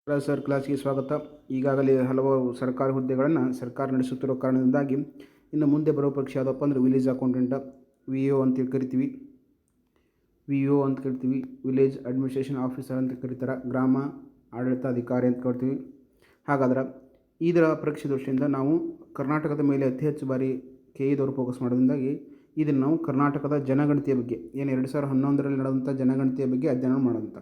Sir ಕ್ಲಾಸ್ಗೆ ಸ್ವಾಗತ. ಈಗಾಗಲೇ ಹಲವಾರು ಸರ್ಕಾರಿ ಹುದ್ದೆಗಳನ್ನು ಸರ್ಕಾರ ನಡೆಸುತ್ತಿರುವ ಕಾರಣದಿಂದಾಗಿ ಇನ್ನು ಮುಂದೆ ಬರುವ ಪರೀಕ್ಷೆ ಯಾವುದಪ್ಪ ಅಂದರೆ ವಿಲೇಜ್ ಅಕೌಂಟೆಂಟ, ವಿ ಒ ಅಂತೇಳಿ ಕರಿತೀವಿ. ವಿಲೇಜ್ ಅಡ್ಮಿನಿಸ್ಟ್ರೇಷನ್ ಆಫೀಸರ್ ಅಂತ ಕರೀತಾರೆ, ಗ್ರಾಮ ಆಡಳಿತಾಧಿಕಾರಿ ಅಂತ ಕರಿತೀವಿ. ಹಾಗಾದ್ರೆ ಇದರ ಪರೀಕ್ಷೆ ದೃಷ್ಟಿಯಿಂದ ನಾವು ಕರ್ನಾಟಕದ ಮೇಲೆ ಅತಿ ಹೆಚ್ಚು ಬಾರಿ ಕೆಇದವರು ಫೋಕಸ್ ಮಾಡೋದ್ರಿಂದಾಗಿ ಇದನ್ನು ನಾವು ಕರ್ನಾಟಕದ ಜನಗಣತಿಯ ಬಗ್ಗೆ ಏನು 2011ರಲ್ಲಿ ನಡೆದಂಥ ಜನಗಣತಿಯ ಬಗ್ಗೆ ಅಧ್ಯಯನ ಮಾಡೋಂಥ.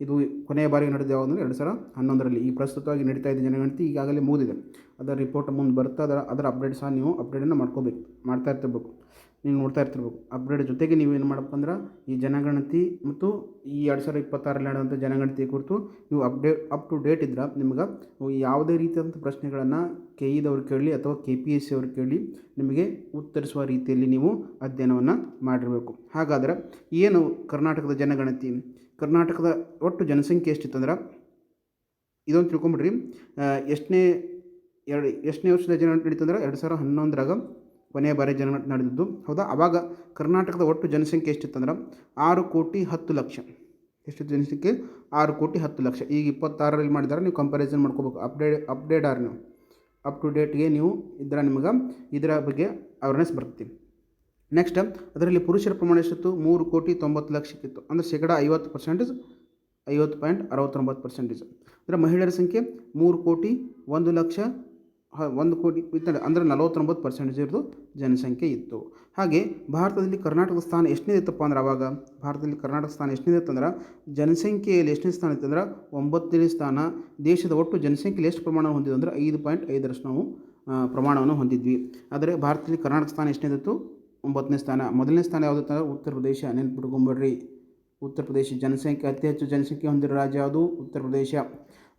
ಇದು ಕೊನೆಯ ಬಾರಿ ನಡೆದ ಯಾವುದಂದರೆ 2011ರಲ್ಲಿ. ಈ ಪ್ರಸ್ತುತವಾಗಿ ನಡೀತಾ ಇದೆ ಜನಗಣತಿ ಈಗಾಗಲೇ ಮುಗಿದಿದೆ. ಅದರ ರಿಪೋರ್ಟ್ ಮುಂದೆ ಬರ್ತಾ ಅದರ ಅಪ್ಡೇಟ್ ಸಹ ನೀವು ಅಪ್ಡೇಟನ್ನು ಮಾಡ್ತಾ ಇರ್ತಿರ್ಬೇಕು, ನೀವು ನೋಡ್ತಾ ಇರ್ತಿರ್ಬೇಕು. ಅಪ್ಡೇಟ್ ಜೊತೆಗೆ ನೀವು ಏನು ಮಾಡಬೇಕಂದ್ರೆ ಈ ಜನಗಣತಿ ಮತ್ತು ಈ 2026ರಲ್ಲಿ ನಡೆದಂಥ ಜನಗಣತಿ ಕುರಿತು ನೀವು ಅಪ್ ಟು ಡೇಟ್ ಇದ್ರೆ ನಿಮ್ಗೆ ಯಾವುದೇ ರೀತಿಯಾದಂಥ ಪ್ರಶ್ನೆಗಳನ್ನು ಕೆಇದವ್ರು ಕೇಳಲಿ ಅಥವಾ KPSC ಅವ್ರು ಕೇಳಲಿ ನಿಮಗೆ ಉತ್ತರಿಸುವ ರೀತಿಯಲ್ಲಿ ನೀವು ಅಧ್ಯಯನವನ್ನು ಮಾಡಿರಬೇಕು. ಹಾಗಾದರೆ ಏನು ಕರ್ನಾಟಕದ ಜನಗಣತಿ? ಕರ್ನಾಟಕದ ಒಟ್ಟು ಜನಸಂಖ್ಯೆ ಎಷ್ಟಿತ್ತಂದ್ರೆ ಇದೊಂದು ತಿಳ್ಕೊಂಬಿಡ್ರಿ. ಎಷ್ಟನೇ ವರ್ಷದ ಜನಗಣತಿ ನಡೀತಂದ್ರೆ 2011ರಾಗ ಕೊನೆಯ ಬಾರಿ ಜನಗಣತಿ ನಡೆದಿದ್ದು. ಹೌದಾ? ಆವಾಗ ಕರ್ನಾಟಕದ ಒಟ್ಟು ಜನಸಂಖ್ಯೆ ಎಷ್ಟಿತ್ತಂದ್ರೆ 6,10,00,000. ಎಷ್ಟಿತ್ತು ಜನಸಂಖ್ಯೆ? 6,10,00,000. ಈಗ 26ರಲ್ಲಿ ಮಾಡಿದ್ದಾರೆ, ನೀವು ಕಂಪ್ಯಾರಿಸನ್ ಮಾಡ್ಕೋಬೇಕು. ಅಪ್ಡೇಟ್ ಆರ್ ನೀವು ಅಪ್ ಟು ಡೇಟ್ಗೆ ನೀವು ಇದರ ಬಗ್ಗೆ ಅವೇರ್ನೆಸ್ ಬರ್ತೀವಿ. ನೆಕ್ಸ್ಟ್ ಅದರಲ್ಲಿ ಪುರುಷರ ಪ್ರಮಾಣ ಎಷ್ಟಿತ್ತು? 3,90,00,000 ಅಂದರೆ ಶೇಕಡ 50%, 50.69%. ಅಂದರೆ ಮಹಿಳೆಯರ ಸಂಖ್ಯೆ 3,01,00,000 ಇತ್ತು, ಅಂದರೆ 49% ಇರೋದು ಜನಸಂಖ್ಯೆ ಇತ್ತು. ಹಾಗೆ ಭಾರತದಲ್ಲಿ ಕರ್ನಾಟಕದ ಸ್ಥಾನ ಎಷ್ಟನೇ ಇತ್ತಪ್ಪ ಅಂದ್ರೆ ಆವಾಗ ಭಾರತದಲ್ಲಿ ಕರ್ನಾಟಕ ಸ್ಥಾನ ಎಷ್ಟನೇ ಇತ್ತಂದ್ರೆ ಜನಸಂಖ್ಯೆಯಲ್ಲಿ ಎಷ್ಟನೇ ಸ್ಥಾನ ಇತ್ತಂದ್ರೆ 9ನೇ ಸ್ಥಾನ. ದೇಶದ ಒಟ್ಟು ಜನಸಂಖ್ಯೆಯಲ್ಲಿ ಎಷ್ಟು ಪ್ರಮಾಣ ಹೊಂದಿದ್ದು ಅಂದರೆ 5.5ರಷ್ಟು ನಾವು ಪ್ರಮಾಣವನ್ನು ಹೊಂದಿದ್ವಿ. ಆದರೆ ಭಾರತದಲ್ಲಿ ಕರ್ನಾಟಕ ಸ್ಥಾನ ಎಷ್ಟನೇದಿತ್ತು? 9ನೇ ಸ್ಥಾನ. ಮೊದಲನೇ ಸ್ಥಾನ ಯಾವುದಿತ್ತು ಅಂದರೆ ಉತ್ತರ ಪ್ರದೇಶ. ನೆನ್ಪಿಟ್ಕೊಂಬರ್ರಿ, ಉತ್ತರ ಪ್ರದೇಶ. ಜನಸಂಖ್ಯೆ ಅತಿ ಹೆಚ್ಚು ಜನಸಂಖ್ಯೆ ಹೊಂದಿರೋ ರಾಜ್ಯ ಯಾವುದು? ಉತ್ತರ ಪ್ರದೇಶ.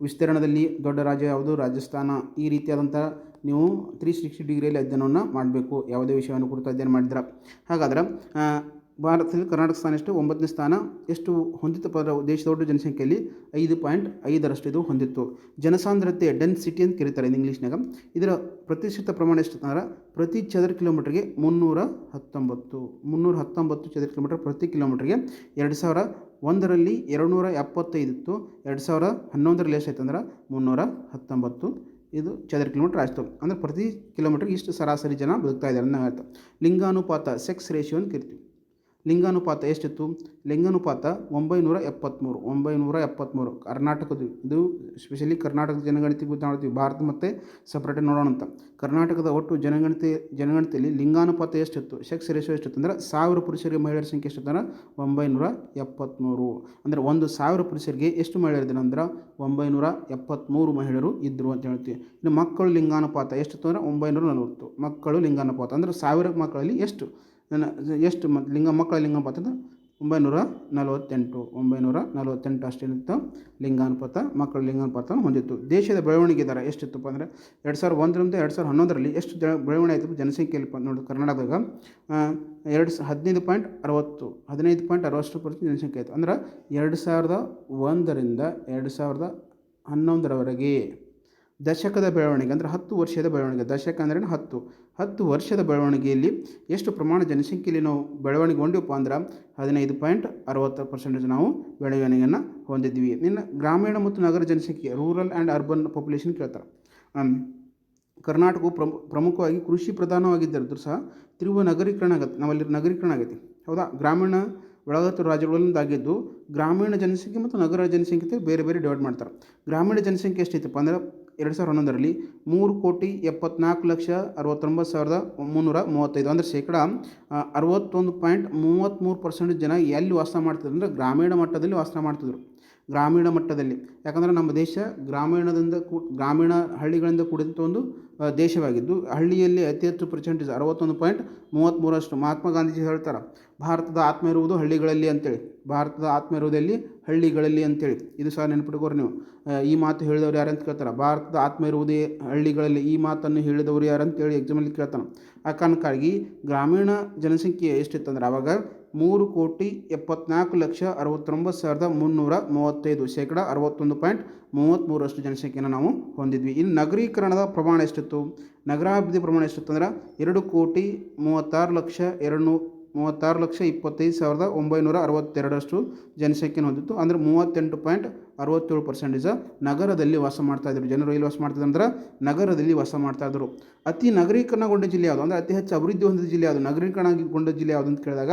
ವಿಸ್ತೀರ್ಣದಲ್ಲಿ ದೊಡ್ಡ ರಾಜ್ಯ ಯಾವುದು? ರಾಜಸ್ಥಾನ. ಈ ರೀತಿಯಾದಂಥ ನೀವು 360 ಡಿಗ್ರಿಯಲ್ಲಿ ಅಧ್ಯಯನವನ್ನು ಮಾಡಬೇಕು, ಯಾವುದೇ ವಿಷಯವನ್ನು ಕುರಿತು ಅಧ್ಯಯನ ಮಾಡಿದ್ರೆ. ಹಾಗಾದ್ರೆ ಭಾರತದಲ್ಲಿ ಕರ್ನಾಟಕ ಸ್ಥಾನ ಎಷ್ಟು? 9ನೇ ಸ್ಥಾನ. ಎಷ್ಟು ಹೊಂದಿತ್ತು? ದೇಶದ ಒಟ್ಟು ಜನಸಂಖ್ಯೆಯಲ್ಲಿ 5.5ರಷ್ಟು ಇದು ಹೊಂದಿತ್ತು. ಜನಸಾಂದ್ರತೆ ಡೆನ್ಸಿಟಿ ಅಂತ ಕರೀತಾರೆ ಇಂಗ್ಲೀಷ್ನಾಗ. ಇದರ ಪ್ರತಿಶತ ಪ್ರಮಾಣ ಎಷ್ಟು ಅಂದ್ರೆ ಪ್ರತಿ ಚದರ ಕಿಲೋಮೀಟರ್ಗೆ 319 ಚದರ ಕಿಲೋಮೀಟರ್ ಪ್ರತಿ ಕಿಲೋಮೀಟರ್ಗೆ. 2001ರಲ್ಲಿ 275 ಇತ್ತು. 2011ರಲ್ಲಿ ಎಷ್ಟಾಯ್ತು ಅಂದ್ರೆ 319 ಇದು ಚದರ ಕಿಲೋಮೀಟರ್ ಆಯಿತು. ಅಂದರೆ ಪ್ರತಿ ಕಿಲೋಮೀಟರ್ಗೆ ಇಷ್ಟು ಸರಾಸರಿ ಜನ ಬದುಕ್ತಾ ಇದ್ದಾರೆ ಅನ್ನೋ ಅರ್ಥ. ಲಿಂಗಾನುಪಾತ ಸೆಕ್ಸ್ ರೇಷಿಯೋ ಅಂತ ಕರಿತೀವಿ. ಲಿಂಗಾನುಪಾತ ಎಷ್ಟಿತ್ತು? ಲಿಂಗಾನುಪಾತ 973. ಕರ್ನಾಟಕದ್ದು ಇದು ಸ್ಪೆಷಲಿ ಕರ್ನಾಟಕದ ಜನಗಣತಿ ಬಗ್ಗೆ ನೋಡ್ತೀವಿ. ಭಾರತ ಮತ್ತು ಸಪ್ರೇಟ್ ನೋಡೋಣ ಅಂತ. ಕರ್ನಾಟಕದ ಒಟ್ಟು ಜನಗಣತಿಯಲ್ಲಿ ಲಿಂಗಾನುಪಾತ ಎಷ್ಟಿತ್ತು? ಸೆಕ್ಸ್ ರೇಷಿಯೋ ಎಷ್ಟಿತ್ತು ಅಂದರೆ 1000 ಪುರುಷರಿಗೆ ಮಹಿಳೆಯರ ಸಂಖ್ಯೆ ಎಷ್ಟಿತ್ತು ಅಂದ್ರೆ 973. ಅಂದರೆ 1,000 ಪುರುಷರಿಗೆ ಎಷ್ಟು ಮಹಿಳೆಯರಿದ್ದಾರೆ ಅಂದ್ರೆ 973 ಮಹಿಳೆಯರು ಇದ್ದರು ಅಂತ ಹೇಳ್ತೀವಿ. ಇನ್ನು ಮಕ್ಕಳು ಲಿಂಗಾನುಪಾತ ಎಷ್ಟಿತ್ತು ಅಂದರೆ 940. ಮಕ್ಕಳು ಲಿಂಗಾನುಪಾತ ಅಂದರೆ 1000 ಮಕ್ಕಳಲ್ಲಿ ಎಷ್ಟು ಮಕ್ಕಳ ಲಿಂಗಾನುಪಾತ ಅಂದರೆ 948 ಅಷ್ಟೇನಿತ್ತು ಲಿಂಗಾನುಪಾತ. ಮಕ್ಕಳ ಲಿಂಗಾನುಪಾತ ಹೊಂದಿತ್ತು. ದೇಶದ ಬೆಳವಣಿಗೆ ದರ ಎಷ್ಟಿತ್ತಪ್ಪ ಅಂದರೆ 2001ರಿಂದ 2011ರಲ್ಲಿ ಎಷ್ಟು ಬೆಳವಣಿಗೆ ಆಯಿತು ಜನಸಂಖ್ಯೆಯಲ್ಲಿ ನೋಡಿ ಕರ್ನಾಟಕದಾಗ 15.60% ಜನಸಂಖ್ಯೆ ಆಯಿತು. ಅಂದ್ರೆ 2001ರಿಂದ 2011ರವರೆಗೆ ದಶಕದ ಬೆಳವಣಿಗೆ ಅಂದರೆ 10 ವರ್ಷದ ಬೆಳವಣಿಗೆ. ದಶಕ ಅಂದರೆ 10 ವರ್ಷದ ಬೆಳವಣಿಗೆಯಲ್ಲಿ ಎಷ್ಟು ಪ್ರಮಾಣ ಜನಸಂಖ್ಯೆಯಲ್ಲಿ ನಾವು ಬೆಳವಣಿಗೆಗೊಂಡಿವಪ್ಪ ಅಂದ್ರೆ 15.60% ನಾವು ಬೆಳವಣಿಗೆಯನ್ನು ಹೊಂದಿದ್ವಿ. ಇನ್ನು ಗ್ರಾಮೀಣ ಮತ್ತು ನಗರ ಜನಸಂಖ್ಯೆ, ರೂರಲ್ ಆ್ಯಂಡ್ ಅರ್ಬನ್ ಪಾಪ್ಯುಲೇಷನ್ ಕೇಳ್ತಾರೆ. ಕರ್ನಾಟಕವು ಪ್ರಮುಖವಾಗಿ ಕೃಷಿ ಪ್ರಧಾನವಾಗಿದ್ದರೂ ಸಹ ತಿರುವು ನಗರೀಕರಣ ಆಗುತ್ತೆ. ನಮ್ಮಲ್ಲಿ ನಗರೀಕರಣ ಆಗೈತಿ. ಹೌದಾ? ಗ್ರಾಮೀಣ ಒಳಗತ್ತು ರಾಜ್ಯಗಳೊಂದಾಗಿದ್ದು ಗ್ರಾಮೀಣ ಜನಸಂಖ್ಯೆ ಮತ್ತು ನಗರ ಜನಸಂಖ್ಯೆ ಬೇರೆ ಬೇರೆ ಡಿವೈಡ್ ಮಾಡ್ತಾರೆ. ಗ್ರಾಮೀಣ ಜನಸಂಖ್ಯೆ ಎಷ್ಟೈತಪ್ಪ ಅಂದರೆ 2011ರಲ್ಲಿ 3,74,69,335 ಅಂದರೆ ಶೇಕಡ 61.33% ಜನ ಎಲ್ಲಿ ವಾಸ ಮಾಡ್ತಿದ್ರು ಅಂದರೆ ಗ್ರಾಮೀಣ ಮಟ್ಟದಲ್ಲಿ ವಾಸ ಮಾಡ್ತಿದ್ರು. ಗ್ರಾಮೀಣ ಮಟ್ಟದಲ್ಲಿ. ಯಾಕಂದರೆ ನಮ್ಮ ದೇಶ ಗ್ರಾಮೀಣ ಹಳ್ಳಿಗಳಿಂದ ಕೂಡಿದಂಥ ಒಂದು ದೇಶವಾಗಿದ್ದು ಹಳ್ಳಿಯಲ್ಲಿ ಅತಿ ಹೆಚ್ಚು ಪರ್ಸೆಂಟೇಜ್ 61.33%. ಮಹಾತ್ಮ ಗಾಂಧೀಜಿ ಹೇಳ್ತಾರೆ ಭಾರತದ ಆತ್ಮ ಇರುವುದು ಹಳ್ಳಿಗಳಲ್ಲಿ ಅಂತೇಳಿ. ಭಾರತದ ಆತ್ಮ ಇರುವುದಲ್ಲಿ ಹಳ್ಳಿಗಳಲ್ಲಿ ಅಂತೇಳಿ. ಇದು ಸಹ ನೆನಪಿಟ್ಕೋರಿ ನೀವು. ಈ ಮಾತು ಹೇಳಿದವರು ಯಾರಂತ ಕೇಳ್ತಾರೆ. ಭಾರತದ ಆತ್ಮ ಇರುವುದೇ ಹಳ್ಳಿಗಳಲ್ಲಿ. ಈ ಮಾತನ್ನು ಹೇಳಿದವರು ಯಾರಂತೇಳಿ ಎಕ್ಸಾಮಲ್ಲಿ ಕೇಳ್ತಾನೆ. ಆ ಕಾರಣಕ್ಕಾಗಿ ಗ್ರಾಮೀಣ ಜನಸಂಖ್ಯೆ ಎಷ್ಟಿತ್ತಂದ್ರೆ ಆವಾಗ 3,70,69,335 ಶೇಕಡ 61.33% ಜನಸಂಖ್ಯೆಯನ್ನು ನಾವು ಹೊಂದಿದ್ವಿ. ಇನ್ನು ನಗರೀಕರಣದ ಪ್ರಮಾಣ ಎಷ್ಟಿತ್ತು? ನಗರಾಭಿವೃದ್ಧಿ ಪ್ರಮಾಣ ಎಷ್ಟಿತ್ತು ಅಂದ್ರೆ 2,36,233 36,25,962 ಜನಸಂಖ್ಯೆಯನ್ನು ಹೊಂದಿತ್ತು. ಅಂದರೆ 38.67% ನಗರದಲ್ಲಿ ವಾಸ ಮಾಡ್ತಾಯಿದ್ರು ಜನರು. ಎಲ್ಲಿ ವಾಸ ಮಾಡ್ತಿದ್ರು ಅಂದ್ರೆ ನಗರದಲ್ಲಿ ವಾಸ ಮಾಡ್ತಾಯಿದ್ರು. ಅತಿ ನಗರೀಕರಣಗೊಂಡ ಜಿಲ್ಲೆ ಯಾವುದು ಅಂದರೆ ಅತಿ ಹೆಚ್ಚು ಅಭಿವೃದ್ಧಿ ಹೊಂದಿದ ಜಿಲ್ಲೆ ಯಾವುದು, ನಗರೀಕರಣಗೊಂಡ ಜಿಲ್ಲೆ ಯಾವುದು ಅಂತ ಕೇಳಿದಾಗ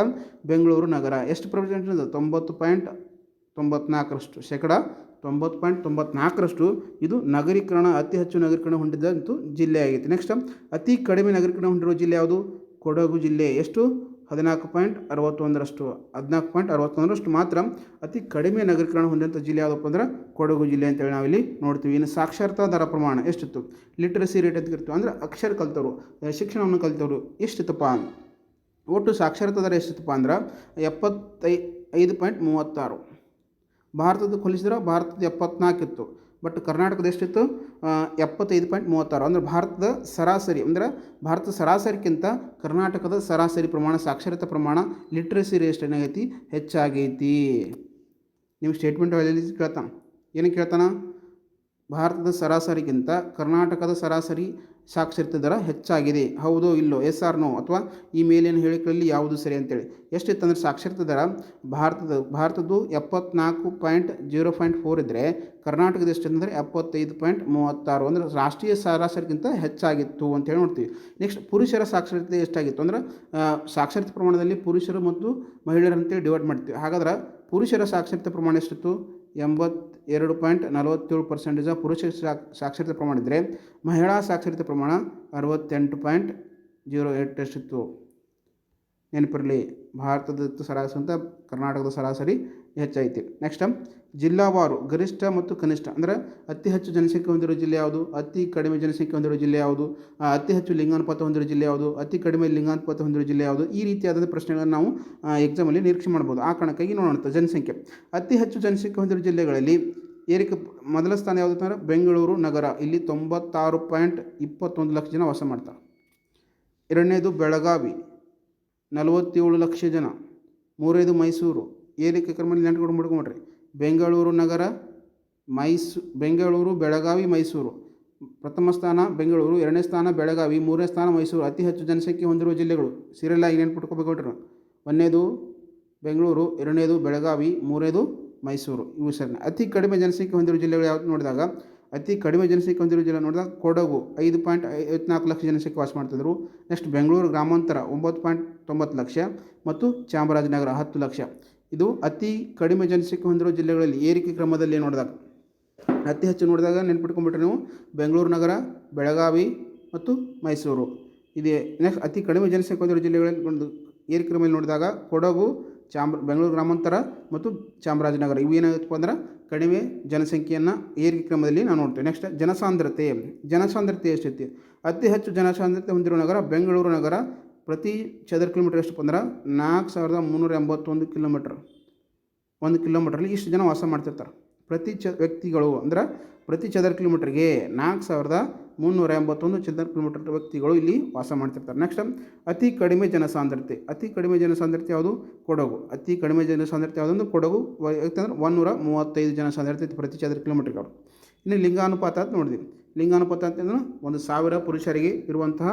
ಬೆಂಗಳೂರು ನಗರ. ಎಷ್ಟು ಪರ್ಸೆಂಟ್? 90.94%, ಶೇಕಡ 90.94% ಇದು ನಗರೀಕರಣ, ಅತಿ ಹೆಚ್ಚು ನಗರೀಕರಣ ಹೊಂದಿದಂಥ ಜಿಲ್ಲೆ ಆಗೈತೆ. ನೆಕ್ಸ್ಟ್ ಅತಿ ಕಡಿಮೆ ನಗರೀಕರಣ ಹೊಂದಿರುವ ಜಿಲ್ಲೆ ಯಾವುದು? ಕೊಡಗು ಜಿಲ್ಲೆ. ಎಷ್ಟು? 14.61%. 14.61% ಮಾತ್ರ ಅತಿ ಕಡಿಮೆ ನಗರೀಕರಣ ಹೊಂದಿದಂಥ ಜಿಲ್ಲೆ ಯಾವುದಪ್ಪ ಅಂದ್ರೆ ಕೊಡಗು ಜಿಲ್ಲೆ ಅಂತೇಳಿ ನಾವಿಲ್ಲಿ ನೋಡ್ತೀವಿ. ಇನ್ನು ಸಾಕ್ಷರತಾ ದರ ಪ್ರಮಾಣ ಎಷ್ಟಿತ್ತು? ಲಿಟ್ರಸಿ ರೇಟ್ ಅಂತ ಕರಿತೀವಿ. ಅಂದರೆ ಅಕ್ಷರ ಕಲ್ತವರು, ಶಿಕ್ಷಣವನ್ನು ಕಲ್ತವರು ಎಷ್ಟಿತ್ತಪ್ಪ? ಒಟ್ಟು ಸಾಕ್ಷರತಾ ದರ ಎಷ್ಟಿತ್ತಪ್ಪ ಅಂದ್ರೆ 75.36. ಭಾರತದ ಹೋಲಿಸಿದ್ರೆ ಭಾರತದ 74 ಇತ್ತು. ಬಟ್ ಕರ್ನಾಟಕದ ಎಷ್ಟಿತ್ತು? 75.36. ಅಂದರೆ ಭಾರತದ ಸರಾಸರಿ, ಅಂದರೆ ಭಾರತದ ಸರಾಸರಿಗಿಂತ ಕರ್ನಾಟಕದ ಸರಾಸರಿ ಪ್ರಮಾಣ, ಸಾಕ್ಷರತಾ ಪ್ರಮಾಣ, ಲಿಟ್ರಸಿ ರೇಟ್ ಏನಾಗೈತಿ? ಹೆಚ್ಚಾಗೈತಿ. ನೀವು ಸ್ಟೇಟ್ಮೆಂಟ್ ವ್ಯಾಲ್ಯೂ ಕೇಳ್ತಾನೆ. ಏನಕ್ಕೆ ಕೇಳ್ತಾನೆ? ಭಾರತದ ಸರಾಸರಿಗಿಂತ ಕರ್ನಾಟಕದ ಸರಾಸರಿ ಸಾಕ್ಷರತೆ ದರ ಹೆಚ್ಚಾಗಿದೆ, ಹೌದೋ ಇಲ್ಲೋ, ಎಸ್ ಆರ್ ನೋ, ಅಥವಾ ಈ ಮೇಲಿನ ಹೇಳಿಕೆಗಳಲ್ಲಿ ಯಾವುದು ಸರಿ ಅಂತೇಳಿ. ಎಷ್ಟಿತ್ತು ಅಂದರೆ ಸಾಕ್ಷರತೆ ದರ ಭಾರತದ್ದು 74.0.4 ಇದ್ದರೆ ಕರ್ನಾಟಕದ ಎಷ್ಟಿದೆ? 75.36. ಅಂದರೆ ರಾಷ್ಟ್ರೀಯ ಸರಾಸರಿಗಿಂತ ಹೆಚ್ಚಾಗಿತ್ತು ಅಂತೇಳಿ ನೋಡ್ತೀವಿ. ನೆಕ್ಸ್ಟ್ ಪುರುಷರ ಸಾಕ್ಷರತೆ ಎಷ್ಟಾಗಿತ್ತು ಅಂದರೆ ಸಾಕ್ಷರತೆ ಪ್ರಮಾಣದಲ್ಲಿ ಪುರುಷರು ಮತ್ತು ಮಹಿಳೆಯರು ಅಂತೇಳಿ ಡಿವೈಡ್ ಮಾಡ್ತೀವಿ. ಹಾಗಾದ್ರೆ ಪುರುಷರ ಸಾಕ್ಷರತೆ ಪ್ರಮಾಣ ಎಷ್ಟಿತ್ತು? 82.47% ಪುರುಷ ಸಾಕ್ಷರತೆ ಪ್ರಮಾಣ ಇದ್ದರೆ ಮಹಿಳಾ ಸಾಕ್ಷರತೆ ಪ್ರಮಾಣ 68.08 ಎಷ್ಟಿತ್ತು. ನೆನಪಿರಲಿ, ಭಾರತದ ಸರಾಸರಿ ಅಂತ ಕರ್ನಾಟಕದ ಸರಾಸರಿ ಹೆಚ್ಚೈತಿ. ನೆಕ್ಸ್ಟ್ ಜಿಲ್ಲಾವಾರು ಗರಿಷ್ಠ ಮತ್ತು ಕನಿಷ್ಠ, ಅಂದರೆ ಅತಿ ಹೆಚ್ಚು ಜನಸಂಖ್ಯೆ ಹೊಂದಿರೋ ಜಿಲ್ಲೆ ಯಾವುದು, ಅತಿ ಕಡಿಮೆ ಜನಸಂಖ್ಯೆ ಹೊಂದಿರೋ ಜಿಲ್ಲೆ ಯಾವುದು, ಅತಿ ಹೆಚ್ಚು ಲಿಂಗಾನುಪಾತ ಹೊಂದಿರೋ ಜಿಲ್ಲೆ ಯಾವುದು, ಅತಿ ಕಡಿಮೆ ಲಿಂಗಾನುಪಾತ ಹೊಂದಿರೋ ಜಿಲ್ಲೆ ಯಾವುದು, ಈ ರೀತಿಯಾದ ಪ್ರಶ್ನೆಗಳನ್ನು ನಾವು ಎಕ್ಸಾಮಲ್ಲಿ ನಿರೀಕ್ಷೆ ಮಾಡ್ಬೋದು. ಆ ಕಾರಣಕ್ಕಾಗಿ ನೋಡೋಣ. ಜನಸಂಖ್ಯೆ, ಅತಿ ಹೆಚ್ಚು ಜನಸಂಖ್ಯೆ ಹೊಂದಿರೋ ಜಿಲ್ಲೆಗಳಲ್ಲಿ ಏರಿಕೆ ಮೊದಲ ಸ್ಥಾನ ಯಾವುದು ಅಂದರೆ ಬೆಂಗಳೂರು ನಗರ. ಇಲ್ಲಿ 96.21 ಲಕ್ಷ ಜನ ವಾಸ ಮಾಡ್ತಾರೆ. ಎರಡನೇದು ಬೆಳಗಾವಿ 47 ಲಕ್ಷ ಜನ. ಮೂರನೇದು ಮೈಸೂರು. ಏರಿಕೆ ಕ್ರಮದಲ್ಲಿ ನೆನಪು ಮಾಡ್ಕೊಂಡ್ರಿ. ಬೆಂಗಳೂರು ನಗರ, ಬೆಂಗಳೂರು, ಬೆಳಗಾವಿ, ಮೈಸೂರು. ಪ್ರಥಮ ಸ್ಥಾನ ಬೆಂಗಳೂರು, ಎರಡನೇ ಸ್ಥಾನ ಬೆಳಗಾವಿ, ಮೂರನೇ ಸ್ಥಾನ ಮೈಸೂರು. ಅತಿ ಹೆಚ್ಚು ಜನಸಂಖ್ಯೆ ಹೊಂದಿರುವ ಜಿಲ್ಲೆಗಳು ಸೀರಿಯಲ್ ಆಗಿ ನೆನ್ಪಿಟ್ಕೋಬೇಕು. ಒಂದನೇದು ಬೆಂಗಳೂರು, ಎರಡನೇದು ಬೆಳಗಾವಿ, ಮೂರನೇದು ಮೈಸೂರು. ಇವು ಸರಿ. ಅತಿ ಕಡಿಮೆ ಜನಸಂಖ್ಯೆ ಹೊಂದಿರುವ ಜಿಲ್ಲೆಗಳು ಯಾವುದು ನೋಡಿದಾಗ ಅತಿ ಕಡಿಮೆ ಜನಸಂಖ್ಯೆ ಹೊಂದಿರುವ ಜಿಲ್ಲೆ ನೋಡಿದಾಗ ಕೊಡಗು 5.54 ಲಕ್ಷ ಜನಸಂಖ್ಯೆ ವಾಸ ಮಾಡ್ತಿದ್ರು. ನೆಕ್ಸ್ಟ್ ಬೆಂಗಳೂರು ಗ್ರಾಮಾಂತರ 9.90 ಲಕ್ಷ ಮತ್ತು ಚಾಮರಾಜನಗರ 10 ಲಕ್ಷ. ಇದು ಅತಿ ಕಡಿಮೆ ಜನಸಂಖ್ಯೆ ಹೊಂದಿರುವ ಜಿಲ್ಲೆಗಳಲ್ಲಿ ಏರಿಕೆ ಕ್ರಮದಲ್ಲಿ ನೋಡಿದಾಗ ಅತಿ ಹೆಚ್ಚು ನೋಡಿದಾಗ ನೆನ್ಪಿಟ್ಕೊಂಡ್ಬಿಟ್ರೆ ನೀವು ಬೆಂಗಳೂರು ನಗರ, ಬೆಳಗಾವಿ ಮತ್ತು ಮೈಸೂರು ಇದೆ. ನೆಕ್ಸ್ಟ್ ಅತಿ ಕಡಿಮೆ ಜನಸಂಖ್ಯೆ ಹೊಂದಿರುವ ಜಿಲ್ಲೆಗಳಲ್ಲಿ ಒಂದು ಏರಿಕೆ ಕ್ರಮದಲ್ಲಿ ನೋಡಿದಾಗ ಕೊಡಗು, ಬೆಂಗಳೂರು ಗ್ರಾಮಾಂತರ ಮತ್ತು ಚಾಮರಾಜನಗರ. ಇವು ಏನಾಗುತ್ತಪ್ಪ ಅಂದ್ರೆ ಕಡಿಮೆ ಜನಸಂಖ್ಯೆಯನ್ನು ಏರಿಕೆ ಕ್ರಮದಲ್ಲಿ ನಾವು ನೋಡ್ತೇವೆ. ನೆಕ್ಸ್ಟ್ ಜನಸಾಂದ್ರತೆ ಎಷ್ಟೈತಿ? ಅತಿ ಹೆಚ್ಚು ಜನಸಾಂದ್ರತೆ ಹೊಂದಿರುವ ನಗರ ಬೆಂಗಳೂರು ನಗರ. ಪ್ರತಿ ಚದರ ಕಿಲೋಮೀಟರ್ ಎಷ್ಟಪ್ಪ ಅಂದ್ರೆ 4381 ಕಿಲೋಮೀಟರ್. 1 ಕಿಲೋಮೀಟ್ರಲ್ಲಿ ಇಷ್ಟು ಜನ ವಾಸ ಮಾಡ್ತಿರ್ತಾರೆ. ಪ್ರತಿ ವ್ಯಕ್ತಿಗಳು ಅಂದ್ರೆ ಪ್ರತಿ ಚದರ ಕಿಲೋಮೀಟರ್ಗೆ 4381 ಚದರ ಕಿಲೋಮೀಟರ್ ವ್ಯಕ್ತಿಗಳು ಇಲ್ಲಿ ವಾಸ ಮಾಡ್ತಿರ್ತಾರೆ. ನೆಕ್ಸ್ಟ್ ಅತಿ ಕಡಿಮೆ ಜನಸಾಂದ್ರತೆ ಯಾವುದು? ಕೊಡಗು. ಅತಿ ಕಡಿಮೆ ಜನಸಾಂದ್ರತೆ ಯಾವುದಂದ್ರೆ ಕೊಡಗು. ಯಾಕಂದ್ರೆ 135 ಜನಸಾಂದ್ರತೆ ಪ್ರತಿ ಚದರ ಕಿಲೋಮೀಟರ್ಗಳು. ಇನ್ನು ಲಿಂಗಾನುಪಾತ ಅಂತ ನೋಡಿದ್ವಿ. ಲಿಂಗಾನುಪಾತ ಅಂತಂದ್ರೆ 1000 ಪುರುಷರಿಗೆ ಇರುವಂತಹ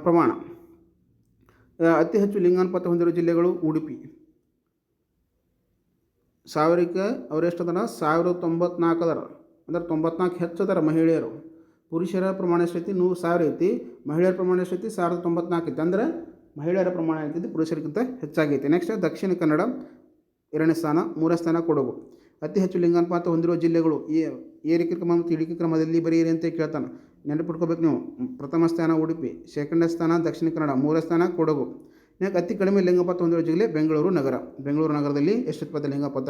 ಪ್ರಮಾಣ. ಅತಿ ಹೆಚ್ಚು ಲಿಂಗಾನುಪಾತ ಹೊಂದಿರುವ ಜಿಲ್ಲೆಗಳು ಉಡುಪಿ. 1000ಕ್ಕೆ ಅವ್ರು ಎಷ್ಟು ಅದರ? 1094 ಅದರ. ಅಂದ್ರೆ 94 ಹೆಚ್ಚು ಅದರ ಮಹಿಳೆಯರು. ಪುರುಷರ ಪ್ರಮಾಣ ಎಷ್ಟೈತಿ? 1000 ಐತಿ. ಮಹಿಳೆಯರ ಪ್ರಮಾಣ ಎಷ್ಟೈತಿ? 1094 ಐತಿ. ಅಂದರೆ ಮಹಿಳೆಯರ ಪ್ರಮಾಣ ಐತಿ ಪುರುಷರಿಗಿಂತ ಹೆಚ್ಚಾಗೈತಿ. ನೆಕ್ಸ್ಟ್ ದಕ್ಷಿಣ ಕನ್ನಡ 2ನೇ ಸ್ಥಾನ, 3ನೇ ಸ್ಥಾನ ಕೊಡಗು. ಅತಿ ಹೆಚ್ಚು ಲಿಂಗಾನುಪಾತ ಹೊಂದಿರುವ ಜಿಲ್ಲೆಗಳು ಏರಿಕೆ ಕ್ರಮ ಮತ್ತು ಇಳಿಕೆ ಕ್ರಮದಲ್ಲಿ ಬರೆಯಿರಿ ಅಂತ ಕೇಳ್ತಾನೆ. ನೆನಪಿಟ್ಕೋಬೇಕು ನೀವು. ಪ್ರಥಮ ಸ್ಥಾನ ಉಡುಪಿ, ಸೆಕೆಂಡನೇ ಸ್ಥಾನ ದಕ್ಷಿಣ ಕನ್ನಡ, 3ನೇ ಸ್ಥಾನ ಕೊಡಗು. ನೆಕ್ಸ್ಟ್ ಅತಿ ಕಡಿಮೆ ಲಿಂಗಾನುಪಾತ ಹೊಂದಿರುವ ಜಿಲ್ಲೆ ಬೆಂಗಳೂರು ನಗರ. ಬೆಂಗಳೂರು ನಗರದಲ್ಲಿ ಎಷ್ಟು ಲಿಂಗಾನುಪಾತ?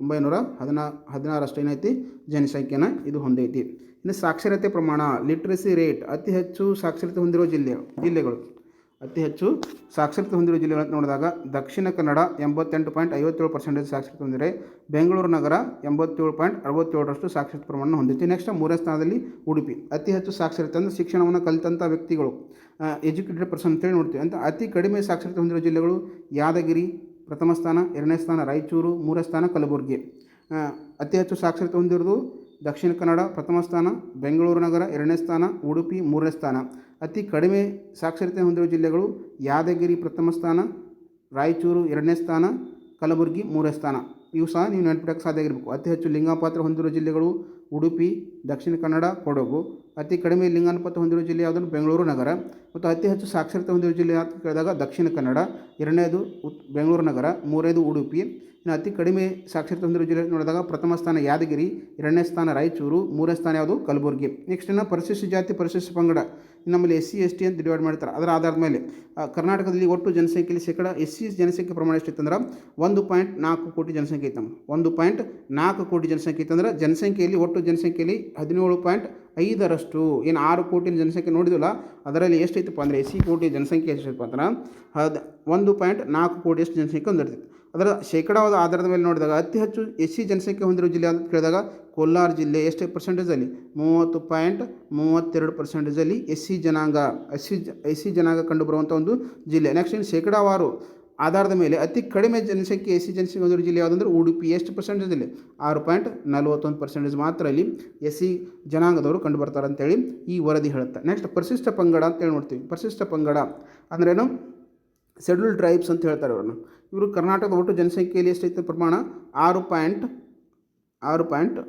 916 ಏನೈತಿ ಜನಸಂಖ್ಯೆನ ಇದು ಹೊಂದೈತಿ. ಇನ್ನು ಸಾಕ್ಷರತೆ ಪ್ರಮಾಣ, ಲಿಟ್ರಸಿ ರೇಟ್, ಅತಿ ಹೆಚ್ಚು ಸಾಕ್ಷರತೆ ಹೊಂದಿರುವ ಜಿಲ್ಲೆಗಳು ಅತಿ ಹೆಚ್ಚು ಸಾಕ್ಷರತೆ ಹೊಂದಿರುವ ಜಿಲ್ಲೆಗಳನ್ನು ನೋಡಿದಾಗ ದಕ್ಷಿಣ ಕನ್ನಡ 88.57% ಸಾಕ್ಷರತೆ ಹೊಂದಿದೆ. ಬೆಂಗಳೂರು ನಗರ 87.67% ಸಾಕ್ಷರತೆ ಪ್ರಮಾಣ ಹೊಂದಿತ್ತು. ನೆಕ್ಸ್ಟ್ 3ನೇ ಸ್ಥಾನದಲ್ಲಿ ಉಡುಪಿ. ಅತಿ ಹೆಚ್ಚು ಸಾಕ್ಷರತೆ ಅಂದರೆ ಶಿಕ್ಷಣವನ್ನು ಕಲಿತಂಥ ವ್ಯಕ್ತಿಗಳು, ಎಜುಕೇಟೆಡ್ ಪರ್ಸನ್ ಅಂತೇಳಿ ನೋಡ್ತೀವಿ. ಅಂತ ಅತಿ ಕಡಿಮೆ ಸಾಕ್ಷರತೆ ಹೊಂದಿರುವ ಜಿಲ್ಲೆಗಳು ಯಾದಗಿರಿ ಪ್ರಥಮ ಸ್ಥಾನ, 2ನೇ ಸ್ಥಾನ ರಾಯಚೂರು, 3ನೇ ಸ್ಥಾನ ಕಲಬುರಗಿ. ಅತಿ ಹೆಚ್ಚು ಸಾಕ್ಷರತೆ ಹೊಂದಿರೋದು ದಕ್ಷಿಣ ಕನ್ನಡ ಪ್ರಥಮ ಸ್ಥಾನ, ಬೆಂಗಳೂರು ನಗರ 2ನೇ ಸ್ಥಾನ, ಉಡುಪಿ 3ನೇ ಸ್ಥಾನ. ಅತಿ ಕಡಿಮೆ ಸಾಕ್ಷರತೆ ಹೊಂದಿರುವ ಜಿಲ್ಲೆಗಳು ಯಾದಗಿರಿ ಪ್ರಥಮ ಸ್ಥಾನ, ರಾಯಚೂರು 2ನೇ ಸ್ಥಾನ, ಕಲಬುರಗಿ 3ನೇ ಸ್ಥಾನ. ಇವು ಸಹ ನೀವು ನೆನಪಿಡಕ್ಕೆ ಸಾಧ್ಯ ಆಗಿರಬೇಕು. ಅತಿ ಹೆಚ್ಚು ಲಿಂಗಾನುಪಾತ ಹೊಂದಿರುವ ಜಿಲ್ಲೆಗಳು ಉಡುಪಿ, ದಕ್ಷಿಣ ಕನ್ನಡ, ಕೊಡಗು. ಅತಿ ಕಡಿಮೆ ಲಿಂಗಾನುಪಾತ ಹೊಂದಿರುವ ಜಿಲ್ಲೆ ಯಾವುದಂದ್ರೆ ಬೆಂಗಳೂರು ನಗರ. ಮತ್ತು ಅತಿ ಹೆಚ್ಚು ಸಾಕ್ಷರತೆ ಹೊಂದಿರುವ ಜಿಲ್ಲೆ ಅಂತ ಕೇಳಿದಾಗ ದಕ್ಷಿಣ ಕನ್ನಡ, 2ನೇದು ಬೆಂಗಳೂರು ನಗರ, 3ನೇದು ಉಡುಪಿ. ಇನ್ನು ಅತಿ ಕಡಿಮೆ ಸಾಕ್ಷರತೆ ಹೊಂದಿರುವ ಜಿಲ್ಲೆ ನೋಡಿದಾಗ ಪ್ರಥಮ ಸ್ಥಾನ ಯಾದಗಿರಿ, 2ನೇ ಸ್ಥಾನ ರಾಯಚೂರು, 3ನೇ ಸ್ಥಾನ ಯಾವುದು ಕಲಬುರಗಿ. ನೆಕ್ಸ್ಟ್ ಇನ್ನು ಪರಿಶಿಷ್ಟ ಜಾತಿ ಪರಿಶಿಷ್ಟ ಪಂಗಡ ನಮ್ಮಲ್ಲಿ SC ST ಅಂತ ಡಿವೈಡ್ ಮಾಡ್ತಾರೆ. ಅದರ ಆಧಾರದ ಮೇಲೆ ಕರ್ನಾಟಕದಲ್ಲಿ ಒಟ್ಟು ಜನಸಂಖ್ಯೆಯಲ್ಲಿ ಶೇಕಡ SC ಜನಸಂಖ್ಯೆ ಪ್ರಮಾಣ ಎಷ್ಟಿತ್ತಂದ್ರೆ 1.4 ಕೋಟಿ ಜನಸಂಖ್ಯೆ ಐತೆ. 1.4 ಕೋಟಿ ಜನಸಂಖ್ಯೆ ಇತ್ತಂದ್ರೆ ಜನಸಂಖ್ಯೆಯಲ್ಲಿ ಒಟ್ಟು ಜನಸಂಖ್ಯೆಯಲ್ಲಿ 17.5% ಏನು 6 ಕೋಟಿ ಜನಸಂಖ್ಯೆ ನೋಡಿದಿಲ್ಲ ಅದರಲ್ಲಿ ಎಷ್ಟೈತಪ್ಪ ಅಂದರೆ SC ಕೋಟಿ ಜನಸಂಖ್ಯೆ ಎಷ್ಟೈತಪ್ಪ ಅಂದ್ರೆ 1.4 ಕೋಟಿ ಎಷ್ಟು ಜನಸಂಖ್ಯೆ ಹೊಂದಿರ್ತೈತೆ. ಅದರ ಶೇಕಡಾವಾದ ಆಧಾರದ ಮೇಲೆ ನೋಡಿದಾಗ ಅತಿ ಹೆಚ್ಚು SC ಜನಸಂಖ್ಯೆ ಹೊಂದಿರುವ ಜಿಲ್ಲೆ ಅಂತ ಕೇಳಿದಾಗ ಕೋಲಾರ ಜಿಲ್ಲೆ ಎಷ್ಟು ಪರ್ಸೆಂಟೇಜಲ್ಲಿ 30.32% SC ಜನಾಂಗ ಕಂಡುಬರುವಂಥ ಒಂದು ಜಿಲ್ಲೆ. ನೆಕ್ಸ್ಟ್ ಇನ್ನು ಶೇಕಡಾವಾರು ಆಧಾರದ ಮೇಲೆ ಅತಿ ಕಡಿಮೆ ಜನಸಂಖ್ಯೆ SC ಜನಸಂಖ್ಯೆ ಹೊಂದಿರುವ ಜಿಲ್ಲೆ ಯಾವುದಂದ್ರೆ ಉಡುಪಿ. ಎಷ್ಟು ಪರ್ಸೆಂಟೇಜಲ್ಲಿ 6.41% ಮಾತ್ರ ಇಲ್ಲಿ SC ಜನಾಂಗದವರು ಕಂಡು ಬರ್ತಾರೆ ಅಂತೇಳಿ ಈ ವರದಿ ಹೇಳುತ್ತೆ. ನೆಕ್ಸ್ಟ್ ಪರಿಶಿಷ್ಟ ಪಂಗಡ ಅಂತೇಳಿ ನೋಡ್ತೀವಿ. ಪರಿಶಿಷ್ಟ ಪಂಗಡ ಅಂದ್ರೇನು? ಶೆಡ್ಯೂಲ್ಡ್ ಟ್ರೈಬ್ಸ್ ಅಂತ ಹೇಳ್ತಾರೆ ಇವ್ರನ್ನ. ಇವರು ಕರ್ನಾಟಕದ ಒಟ್ಟು ಜನಸಂಖ್ಯೆಯಲ್ಲಿ ಎಷ್ಟೈತೆ ಪ್ರಮಾಣ 6.95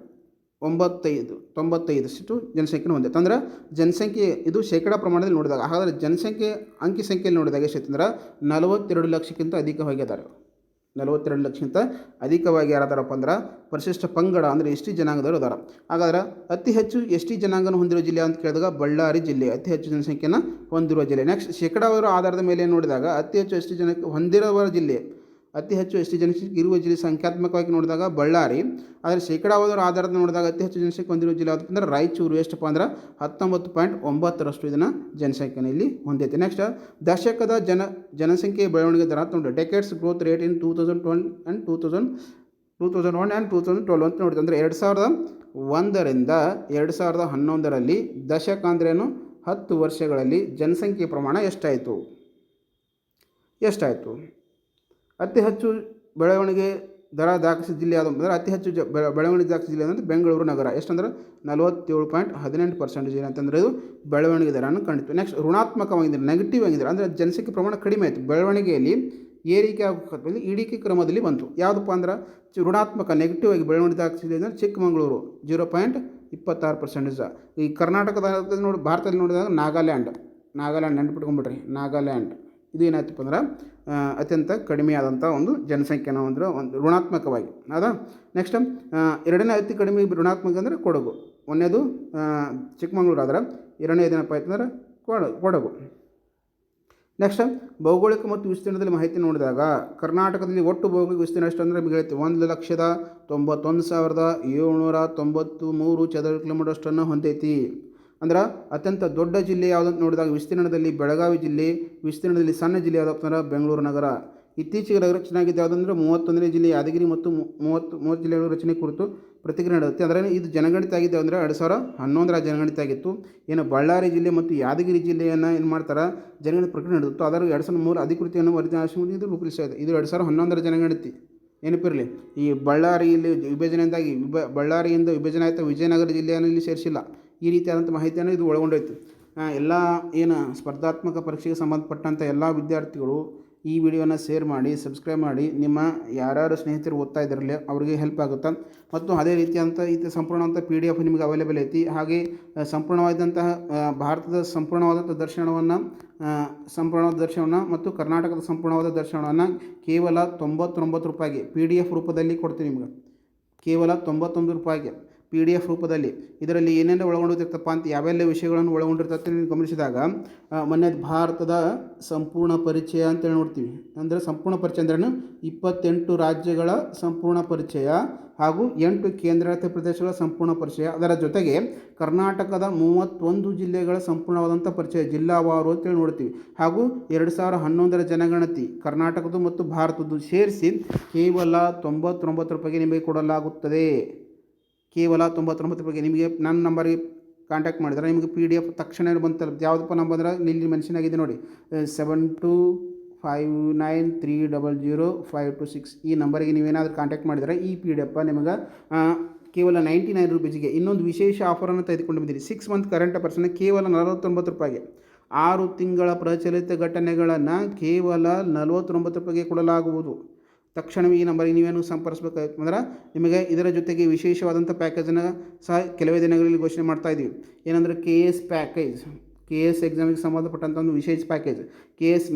ಜನಸಂಖ್ಯೆನ ಹೊಂದೈತೆ. ಅಂದ್ರೆ ಜನಸಂಖ್ಯೆ ಇದು ಶೇಕಡಾ ಪ್ರಮಾಣದಲ್ಲಿ ನೋಡಿದಾಗ, ಹಾಗಾದರೆ ಜನಸಂಖ್ಯೆ ಅಂಕಿ ಸಂಖ್ಯೆಯಲ್ಲಿ ನೋಡಿದಾಗ ಎಷ್ಟೈತೆ ಅಂದ್ರೆ 42 ಲಕ್ಷಕ್ಕಿಂತ ಅಧಿಕವಾಗಿದ್ದಾರೆ. 42 ಲಕ್ಷಕ್ಕಿಂತ ಅಧಿಕವಾಗಿ ಯಾರದಾರಪ್ಪ ಅಂದ್ರೆ ಪರಿಶಿಷ್ಟ ಪಂಗಡ ಅಂದರೆ ST ಜನಾಂಗದವರು ಅದಾರ. ಹಾಗಾದ್ರೆ ಅತಿ ಹೆಚ್ಚು ST ಜನಾಂಗನ ಹೊಂದಿರುವ ಜಿಲ್ಲೆ ಅಂತ ಕೇಳಿದಾಗ ಬಳ್ಳಾರಿ ಜಿಲ್ಲೆ ಅತಿ ಹೆಚ್ಚು ಜನಸಂಖ್ಯೆನ ಹೊಂದಿರುವ ಜಿಲ್ಲೆ. ನೆಕ್ಸ್ಟ್ ಶೇಕಡಾವಾರು ಆಧಾರದ ಮೇಲೆ ನೋಡಿದಾಗ ಅತಿ ಹೆಚ್ಚು ST ಜನಕ್ಕೆ ಹೊಂದಿರುವ ಜಿಲ್ಲೆ, ಅತಿ ಹೆಚ್ಚು ST ಜನಸಂಖ್ಯೆ ಇರುವ ಜಿಲ್ಲೆ ಸಂಖ್ಯಾತ್ಮಕವಾಗಿ ನೋಡಿದಾಗ ಬಳ್ಳಾರಿ. ಆದರೆ ಶೇಕಡಾವಾರು ಆಧಾರದ ನೋಡಿದಾಗ ಅತಿ ಹೆಚ್ಚು ಜನಸಂಖ್ಯೆ ಹೊಂದಿರುವ ಜಿಲ್ಲೆ ಯಾವುದು ಅಂದರೆ ರಾಯಚೂರು. ಎಷ್ಟಪ್ಪ ಅಂದ್ರೆ 19.9% ಇದನ್ನು ಜನಸಂಖ್ಯೆನ ಇಲ್ಲಿ ಹೊಂದೈತೆ. ನೆಕ್ಸ್ಟ್ ದಶಕದ ಜನಸಂಖ್ಯೆ ಬೆಳವಣಿಗೆ ದರ ಅಂತ ನೋಡಿ, decades growth rate in 2001 and 2012 ಅಂತ ನೋಡಿದೆ. ಅಂದರೆ 2001ರಿಂದ 2011ರಲ್ಲಿ ದಶಕ ಅಂದ್ರೇನು 10 ವರ್ಷಗಳಲ್ಲಿ ಜನಸಂಖ್ಯೆ ಪ್ರಮಾಣ ಎಷ್ಟಾಯಿತು? ಅತಿ ಹೆಚ್ಚು ಬೆಳವಣಿಗೆ ದರ ದಾಖಲಿಸಿದ ಜಿಲ್ಲೆ ಯಾವುದು ಅಂದರೆ ಅತಿ ಹೆಚ್ಚು ಬೆಳವಣಿಗೆ ದಾಖಲಿಸಿದ ಜಿಲ್ಲೆ ಅಂದರೆ ಬೆಂಗಳೂರು ನಗರ. ಎಷ್ಟಂದ್ರೆ 47.18% ಅಂತಂದರೆ ಇದು ಬೆಳವಣಿಗೆ ದರವನ್ನು ಕಂಡಿತು. ನೆಕ್ಸ್ಟ್ ಋಣಾತ್ಮಕವಾಗಿದ್ದರೆ, ನೆಗೆಟಿವ್ ಆಗಿದ್ದರೆ ಅಂದರೆ ಜನಸಂಖ್ಯೆ ಪ್ರಮಾಣ ಕಡಿಮೆ ಆಯಿತು, ಬೆಳವಣಿಗೆಯಲ್ಲಿ ಏರಿಕೆ ಆಗೋದ್ರಲ್ಲಿ ಇಳಿಕೆ ಕ್ರಮದಲ್ಲಿ ಬಂತು. ಯಾವುದಪ್ಪ ಅಂದ್ರೆ ಋಣಾತ್ಮಕ ನೆಗೆಟಿವ್ ಆಗಿ ಬೆಳವಣಿಗೆ ದಾಖಲಿಸಿದೆ ಅಂದರೆ ಚಿಕ್ಕಮಗಳೂರು 0.26%. ಈ ಕರ್ನಾಟಕದ ನೋಡಿ ಭಾರತದಲ್ಲಿ ನೋಡಿದಾಗ ನಾಗಾಲ್ಯಾಂಡ್ ನೆನ್ಪಿಟ್ಕೊಂಡ್ಬಿಟ್ರಿ, ನಾಗಾಲ್ಯಾಂಡ್ ಇದು ಏನಾಯ್ತಪ್ಪ ಅಂದ್ರೆ ಅತ್ಯಂತ ಕಡಿಮೆ ಆದಂಥ ಒಂದು ಜನಸಂಖ್ಯೆನ ಒಂದು ಋಣಾತ್ಮಕವಾಗಿ ಅದಾ. ನೆಕ್ಸ್ಟ್ ಎರಡನೇ ಅತಿ ಕಡಿಮೆ ಋಣಾತ್ಮಕ ಅಂದರೆ ಕೊಡಗು. ಒಂದನೇದು ಚಿಕ್ಕಮಗಳೂರು ಆದ್ರೆ ಎರಡನೇದು ಏನಪ್ಪ ಆಯ್ತು ಅಂದ್ರೆ ಕೊಡಗು. ನೆಕ್ಸ್ಟ್ ಭೌಗೋಳಿಕ ಮತ್ತು ವಿಸ್ತೀರ್ಣದಲ್ಲಿ ಮಾಹಿತಿ ನೋಡಿದಾಗ ಕರ್ನಾಟಕದಲ್ಲಿ ಒಟ್ಟು ಭೌಗೋಳಿಕ ವಿಸ್ತೀರ್ಣ ಎಷ್ಟು ಅಂದರೆ ನಿಮಗೆ ಹೇಳ್ತೀವಿ 1,91,793 ಚದರ ಕಿಲೋಮೀಟರ್ ಅಷ್ಟನ್ನು ಹೊಂದೈತಿ. ಅಂದ್ರೆ ಅತ್ಯಂತ ದೊಡ್ಡ ಜಿಲ್ಲೆ ಯಾವುದಂತ ನೋಡಿದಾಗ ವಿಸ್ತೀರ್ಣದಲ್ಲಿ ಬೆಳಗಾವಿ ಜಿಲ್ಲೆ, ವಿಸ್ತೀರ್ಣದಲ್ಲಿ ಸಣ್ಣ ಜಿಲ್ಲೆ ಯಾವುದಪ್ಪ ಅಂದ್ರೆ ಬೆಂಗಳೂರು ನಗರ. ಇತ್ತೀಚೆಗೆ ರಚನೆ ಆಗಿದ್ದು ಯಾವುದಂದ್ರೆ 31ನೇ ಜಿಲ್ಲೆ ಯಾದಗಿರಿ ಮತ್ತು 30 ಜಿಲ್ಲೆಗಳ ರಚನೆ ಕುರಿತು ಪ್ರತಿಕ್ರಿಯೆ ನಡೆಯುತ್ತೆ. ಅಂದರೆ ಇದು ಜನಗಣತಿ ಆಗಿದ್ದು ಅಂದರೆ 2011ರ ಜನಗಣತಿ ಆಗಿತ್ತು. ಏನು ಬಳ್ಳಾರಿ ಜಿಲ್ಲೆ ಮತ್ತು ಯಾದಗಿರಿ ಜಿಲ್ಲೆಯನ್ನು ಏನು ಮಾಡ್ತಾರೆ ಜನಗಣತಿ ಪ್ರಕ್ರಿಯೆ ನಡೆದಿತ್ತು. ಅದರ 2003 ಅಧಿಕೃತಿಯನ್ನು ವರದಿ ಇದು ರೂಪಿಸಿದೆ. ಇದು 2011ರ ಜನಗಣತಿ ನೆನಪಿರಲಿ. ಈ ಬಳ್ಳಾರಿಯಲ್ಲಿ ವಿಭಜನೆಯಿಂದಾಗಿ ಬಳ್ಳಾರಿಯಿಂದ ವಿಭಜನೆ ಆಯಿತು, ವಿಜಯನಗರ ಜಿಲ್ಲೆಯನ್ನು ಇಲ್ಲಿ ಸೇರಿಸಿಲ್ಲ. ಈ ರೀತಿಯಾದಂಥ ಮಾಹಿತಿಯನ್ನು ಇದು ಒಳಗೊಂಡೈತಿ. ಎಲ್ಲ ಏನು ಸ್ಪರ್ಧಾತ್ಮಕ ಪರೀಕ್ಷೆಗೆ ಸಂಬಂಧಪಟ್ಟಂಥ ಎಲ್ಲ ವಿದ್ಯಾರ್ಥಿಗಳು ಈ ವಿಡಿಯೋನ ಶೇರ್ ಮಾಡಿ, ಸಬ್ಸ್ಕ್ರೈಬ್ ಮಾಡಿ. ನಿಮ್ಮ ಯಾರ್ಯಾರು ಸ್ನೇಹಿತರು ಓದ್ತಾ ಇದ್ದಿರಲಿ ಅವರಿಗೆ ಹೆಲ್ಪ್ ಆಗುತ್ತೆ. ಮತ್ತು ಅದೇ ರೀತಿಯಾದಂಥ ಸಂಪೂರ್ಣವಂಥ PDF ನಿಮಗೆ ಅವೈಲೇಬಲ್ ಐತಿ. ಹಾಗೆ ಸಂಪೂರ್ಣವಾದಂತಹ ಭಾರತದ ಸಂಪೂರ್ಣವಾದಂಥ ದರ್ಶನವನ್ನು ಮತ್ತು ಕರ್ನಾಟಕದ ಸಂಪೂರ್ಣವಾದ ದರ್ಶನವನ್ನು ಕೇವಲ 99 ರೂಪಾಯಿಗೆ PDF ರೂಪದಲ್ಲಿ ಕೊಡ್ತೀವಿ ನಿಮಗೆ. ಕೇವಲ 99 ರೂಪಾಯಿಗೆ PDF ರೂಪದಲ್ಲಿ. ಇದರಲ್ಲಿ ಏನೇನು ಒಳಗೊಂಡಿರ್ತಪ್ಪ ಅಂತ ಯಾವೆಲ್ಲ ವಿಷಯಗಳನ್ನು ಒಳಗೊಂಡಿರ್ತದೆ ನೀವು ಗಮನಿಸಿದಾಗ ಮೊನ್ನೆ ಭಾರತದ ಸಂಪೂರ್ಣ ಪರಿಚಯ ಅಂತೇಳಿ ನೋಡ್ತೀವಿ. ಅಂದರೆ ಸಂಪೂರ್ಣ ಪರಿಚಯ ಅಂದ್ರೇನು 28 ರಾಜ್ಯಗಳ ಸಂಪೂರ್ಣ ಪರಿಚಯ ಹಾಗೂ 8 ಕೇಂದ್ರಾಡಳಿತ ಪ್ರದೇಶಗಳ ಸಂಪೂರ್ಣ ಪರಿಚಯ. ಅದರ ಜೊತೆಗೆ ಕರ್ನಾಟಕದ 31 ಜಿಲ್ಲೆಗಳ ಸಂಪೂರ್ಣವಾದಂಥ ಪರಿಚಯ ಜಿಲ್ಲಾವಾರು ಅಂತೇಳಿ ನೋಡ್ತೀವಿ. ಹಾಗೂ 2011ರ ಜನಗಣತಿ ಕರ್ನಾಟಕದ್ದು ಮತ್ತು ಭಾರತದ್ದು ಸೇರಿಸಿ ಕೇವಲ 99 ರೂಪಾಯಿಗೆ ನಿಮಗೆ ಕೊಡಲಾಗುತ್ತದೆ. ಕೇವಲ 99 ರೂಪಾಯಿಗೆ ನಿಮಗೆ ನನ್ನ ನಂಬರಿಗೆ ಕಾಂಟ್ಯಾಕ್ಟ್ ಮಾಡಿದರೆ ನಿಮಗೆ PDF ತಕ್ಷಣ ಬಂತಲ್ಲ. ಯಾವುದಪ್ಪ ನಂಬರ್ ಅಂದರೆ ಇಲ್ಲಿ ಮೆನ್ಷನ್ ಆಗಿದೆ ನೋಡಿ, 7259300526 ಈ ನಂಬರಿಗೆ ನೀವೇನಾದರೂ ಕಾಂಟ್ಯಾಕ್ಟ್ ಮಾಡಿದರೆ ಈ PDF ನಿಮಗೆ ಕೇವಲ 99 ರೂಪೀಸಿಗೆ ಇನ್ನೊಂದು ವಿಶೇಷ ಆಫರನ್ನು ತೆಗೆದುಕೊಂಡು ಬಂದಿರಿ. 6 ಮಂತ್ ಕರೆಂಟ್ ಅಫೇರ್ಸನ್ನು ಕೇವಲ 49 ರೂಪಾಯಿಗೆ. 6 ತಿಂಗಳ ಪ್ರಚಲಿತ ಘಟನೆಗಳನ್ನು ಕೇವಲ 49 ರೂಪಾಯಿಗೆ ಕೊಡಲಾಗುವುದು. ತಕ್ಷಣವೇ ಈ ನಂಬರಿಗೆ ನೀವೇನು ಸಂಪರ್ಕಿಸಬೇಕಾಗಿತ್ತು ಅಂದ್ರೆ ನಿಮಗೆ ಇದರ ಜೊತೆಗೆ ವಿಶೇಷವಾದಂಥ ಪ್ಯಾಕೇಜನ್ನು ಸಹ ಕೆಲವೇ ದಿನಗಳಲ್ಲಿ ಘೋಷಣೆ ಮಾಡ್ತಾ ಇದ್ದೀವಿ. ಏನಂದರೆ KS ಪ್ಯಾಕೇಜ್, KS ಎಕ್ಸಾಮಿಗೆ ಸಂಬಂಧಪಟ್ಟಂಥ ಒಂದು ವಿಶೇಷ ಪ್ಯಾಕೇಜ್, KS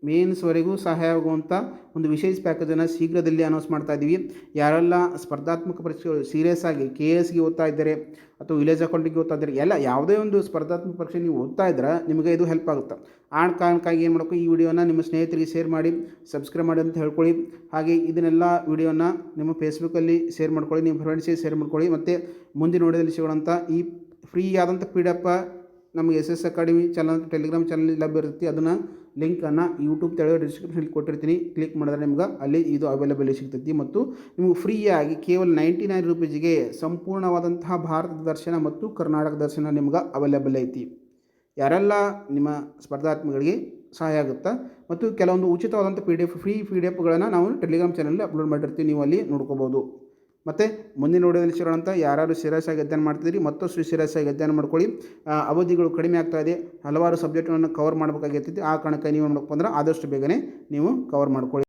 ಮೇನ್ಸ್ವರೆಗೂ ಸಹಾಯ ಆಗುವಂಥ ಒಂದು ವಿಶೇಷ ಪ್ಯಾಕೇಜನ್ನು ಶೀಘ್ರದಲ್ಲಿ ಅನೌನ್ಸ್ ಮಾಡ್ತಾ ಇದ್ದೀವಿ. ಯಾರೆಲ್ಲ ಸ್ಪರ್ಧಾತ್ಮಕ ಪರೀಕ್ಷೆಗಳು ಸೀರಿಯಸ್ ಆಗಿ KSಗೆ ಓದ್ತಾ ಇದ್ದಾರೆ ಅಥವಾ ವಿಲೇಜ್ ಅಕೌಂಟಿಗೆ ಓದ್ತಾ ಇದ್ದಾರೆ, ಯಾವುದೇ ಒಂದು ಸ್ಪರ್ಧಾತ್ಮಕ ಪರೀಕ್ಷೆ ನೀವು ಓದ್ತಾ ಇದ್ದರೆ ನಿಮಗೆ ಇದು ಹೆಲ್ಪ್ ಆಗುತ್ತೆ. ಆ ಕಾರಣಕ್ಕಾಗಿ ಏನು ಮಾಡಬೇಕು, ಈ ವಿಡಿಯೋನ ನಿಮ್ಮ ಸ್ನೇಹಿತರಿಗೆ ಶೇರ್ ಮಾಡಿ, ಸಬ್ಸ್ಕ್ರೈಬ್ ಮಾಡಿ ಅಂತ ಹೇಳ್ಕೊಳ್ಳಿ. ಹಾಗೆ ಇದನ್ನೆಲ್ಲ ವಿಡಿಯೋನ ನಿಮ್ಮ ಫೇಸ್ಬುಕ್ಕಲ್ಲಿ ಶೇರ್ ಮಾಡ್ಕೊಳ್ಳಿ, ನಿಮ್ಮ ಫ್ರೆಂಡ್ಸಿಗೆ ಶೇರ್ ಮಾಡ್ಕೊಳ್ಳಿ. ಮತ್ತು ಮುಂದಿನ ವಿಡಿಯೋದಲ್ಲಿ ಸಿಗೋಣಂಥ ಈ ಫ್ರೀ ಆದಂಥ PDF ನಮಗೆ SS academy channel Telegram channel ಲಭ್ಯ ಇರುತ್ತೆ. ಅದನ್ನು ಲಿಂಕನ್ನು ಯೂಟ್ಯೂಬ್ ತೆಳಗೆ ಡಿಸ್ಕ್ರಿಪ್ಷನಲ್ಲಿ ಕೊಟ್ಟಿರ್ತೀನಿ. ಕ್ಲಿಕ್ ಮಾಡಿದ್ರೆ ನಿಮ್ಗೆ ಅಲ್ಲಿ ಇದು ಅವೈಲೇಬಲ್ ಸಿಗ್ತೈತಿ. ಮತ್ತು ನಿಮಗೆ ಫ್ರೀಯಾಗಿ ಕೇವಲ 99 ರೂಪೀಸಿಗೆ ಸಂಪೂರ್ಣವಾದಂತಹ ಭಾರತ ದರ್ಶನ ಮತ್ತು ಕರ್ನಾಟಕ ದರ್ಶನ ನಿಮ್ಗೆ ಅವೈಲೇಬಲ್ ಐತಿ. ಯಾರೆಲ್ಲ ನಿಮ್ಮ ಸ್ಪರ್ಧಾತ್ಮಕಗಳಿಗೆ ಸಹಾಯ ಆಗುತ್ತೆ. ಮತ್ತು ಕೆಲವೊಂದು ಉಚಿತವಾದಂಥ ಫ್ರೀ PDFಗಳನ್ನು ನಾವು ಟೆಲಿಗ್ರಾಮ್ ಚಾನಲಲ್ಲಿ ಅಪ್ಲೋಡ್ ಮಾಡಿರ್ತೀವಿ, ನೀವು ಅಲ್ಲಿ ನೋಡ್ಕೋಬೋದು. ಮತ್ತು ಮುಂದಿನ ವಿಡಿಯೋದಲ್ಲಿ ಸಿಗೋಣಂತ ಯಾರು ಸೀರಿಯಸ್ ಆಗಿ ಅಧ್ಯಯನ ಮಾಡ್ತಿದ್ದೀರಿ ಮತ್ತಷ್ಟು ಸೀರಿಯಸ್ ಆಗಿ ಅಧ್ಯಯನ ಮಾಡ್ಕೊಳ್ಳಿ. ಅವಧಿಗಳು ಕಡಿಮೆ ಆಗ್ತಾ ಇದೆ, ಹಲವಾರು ಸಬ್ಜೆಕ್ಟ್ಗಳನ್ನು ಕವರ್ ಮಾಡಬೇಕಾಗಿರ್ತೈತಿ. ಆ ಕಾರಣಕ್ಕೆ ನೀವು ಏನು ಮಾಡಬೇಕು ಅಂದ್ರೆ ಆದಷ್ಟು ಬೇಗನೆ ನೀವು ಕವರ್ ಮಾಡ್ಕೊಳ್ಳಿ.